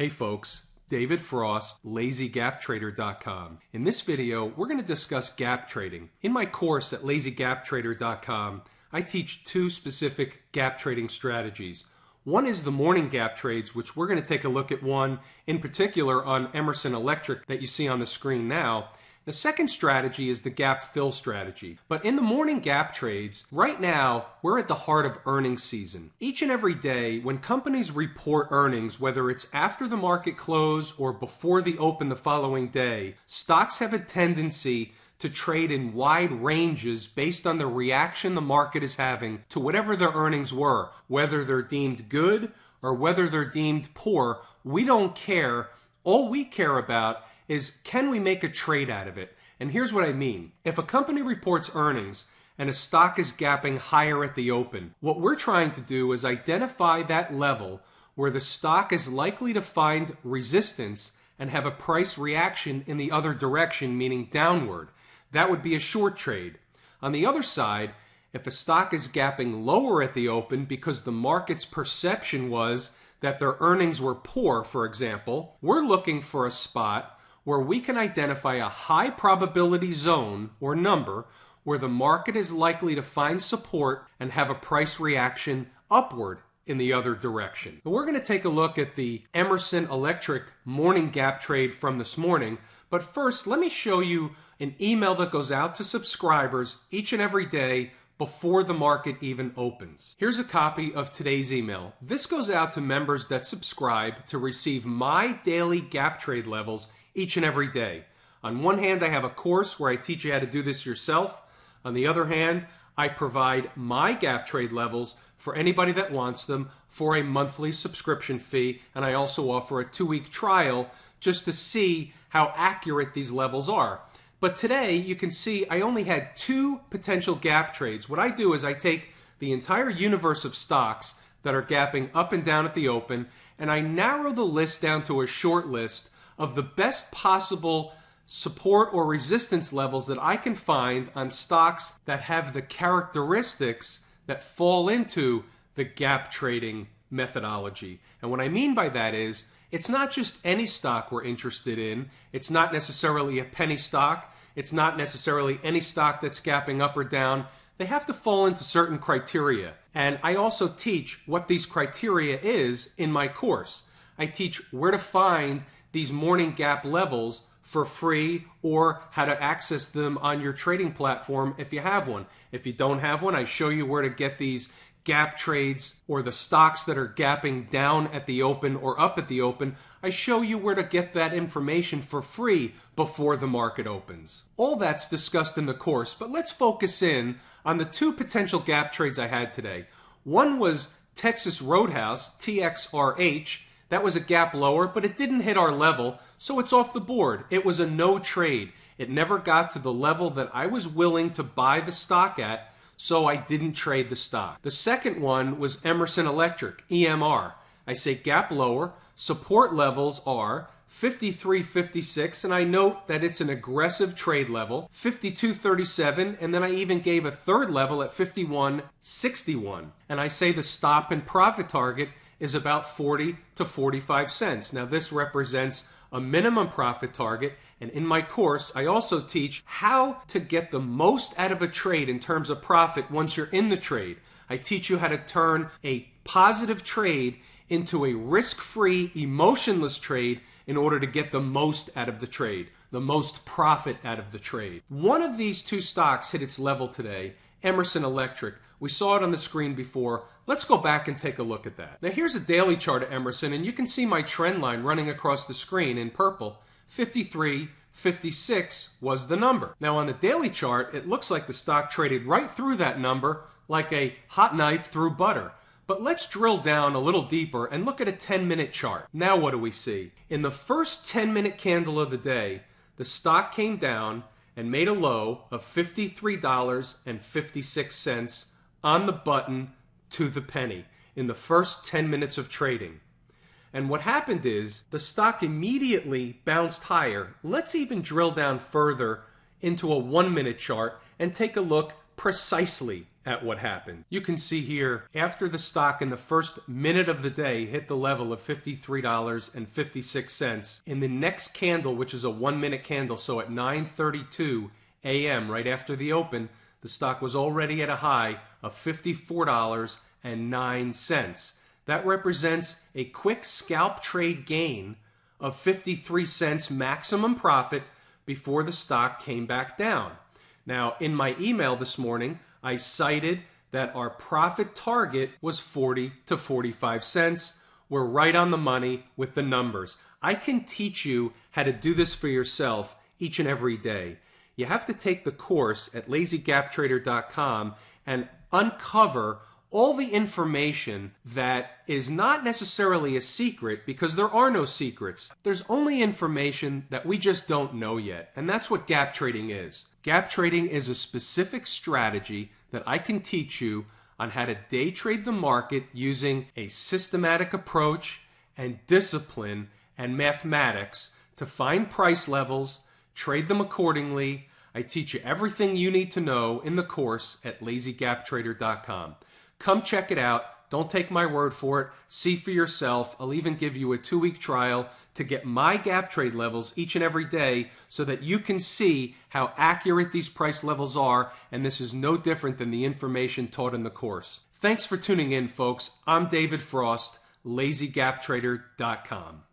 Hey folks, David Frost, LazyGapTrader.com. In this video, we're going to discuss gap trading. In my course at LazyGapTrader.com, I teach two specific gap trading strategies. One is the morning gap trades, which we're going to take a look at one in particular on Emerson Electric that you see on the screen now. The second strategy is the gap fill strategy. But in the morning gap trades, right now, we're at the heart of earnings season. Each and every day, when companies report earnings, whether it's after the market close or before the open the following day, stocks have a tendency to trade in wide ranges based on the reaction the market is having to whatever their earnings were. Whether they're deemed good or whether they're deemed poor, we don't care. All we care about is, can we make a trade out of it? And here's what I mean. If a company reports earnings and a stock is gapping higher at the open, what we're trying to do is identify that level where the stock is likely to find resistance and have a price reaction in the other direction, meaning downward. That would be a short trade. On the other side, if a stock is gapping lower at the open because the market's perception was that their earnings were poor, for example, we're looking for a spot where we can identify a high probability zone or number where the market is likely to find support and have a price reaction upward in the other direction. And we're going to take a look at the Emerson Electric morning gap trade from this morning. But first, let me show you an email that goes out to subscribers each and every day before the market even opens. Here's a copy of today's email. This goes out to members that subscribe to receive my daily gap trade levels each and every day. On one hand, I have a course where I teach you how to do this yourself. On the other hand, I provide my gap trade levels for anybody that wants them for a monthly subscription fee, and I also offer a 2-week trial just to see how accurate these levels are. But today, you can see I only had 2 potential gap trades. What I do is I take the entire universe of stocks that are gapping up and down at the open, and I narrow the list down to a short list of the best possible support or resistance levels that I can find on stocks that have the characteristics that fall into the gap trading methodology. And what I mean by that is, it's not just any stock we're interested in. It's not necessarily a penny stock. It's not necessarily any stock that's gapping up or down. They have to fall into certain criteria. And I also teach what these criteria is in my course. I teach where to find these morning gap levels for free or how to access them on your trading platform if you have one. If you don't have one, I show you where to get these gap trades or the stocks that are gapping down at the open or up at the open. I show you where to get that information for free before the market opens. All that's discussed in the course, but let's focus in on the 2 potential gap trades I had today. One was Texas Roadhouse, TXRH. That was a gap lower, but it didn't hit our level, so it's off the board. It was a no trade. It never got to the level that I was willing to buy the stock at, so I didn't trade the stock. The second one was Emerson Electric, EMR. I say gap lower. Support levels are 53.56, and I note that it's an aggressive trade level, 52.37, and then I even gave a third level at 51.61. And I say the stop and profit target is about 40 to 45 cents. Now this represents a minimum profit target, and in my course I also teach how to get the most out of a trade in terms of profit once you're in the trade. I teach you how to turn a positive trade into a risk-free, emotionless trade in order to get the most out of the trade, the most profit out of the trade. One of these 2 stocks hit its level today, Emerson Electric. We saw it on the screen before. Let's go back and take a look at that. Now here's a daily chart of Emerson, and you can see my trend line running across the screen in purple. 53.56 was the number. Now on the daily chart, it looks like the stock traded right through that number like a hot knife through butter. But let's drill down a little deeper and look at a 10-minute chart. Now what do we see? In the first 10-minute candle of the day, the stock came down and made a low of $53.56 on the button to the penny in the first 10 minutes of trading. And what happened is the stock immediately bounced higher. Let's even drill down further into a 1-minute chart and take a look precisely at what happened. You can see here, after the stock in the first minute of the day hit the level of $53.56, in the next candle, which is a 1-minute candle, so at 9:32 a.m., right after the open, the stock was already at a high of $54.09. That represents a quick scalp trade gain of 53 cents maximum profit before the stock came back down. Now, in my email this morning, I cited that our profit target was 40 to 45 cents. We're right on the money with the numbers. I can teach you how to do this for yourself each and every day. You have to take the course at lazygaptrader.com and uncover all the information that is not necessarily a secret, because there are no secrets. There's only information that we just don't know yet, and that's what gap trading is. Gap trading is a specific strategy that I can teach you on how to day trade the market using a systematic approach and discipline and mathematics to find price levels, trade them accordingly. I teach you everything you need to know in the course at lazygaptrader.com. Come check it out. Don't take my word for it. See for yourself. I'll even give you a 2-week trial to get my gap trade levels each and every day so that you can see how accurate these price levels are, and this is no different than the information taught in the course. Thanks for tuning in, folks. I'm David Frost, lazygaptrader.com.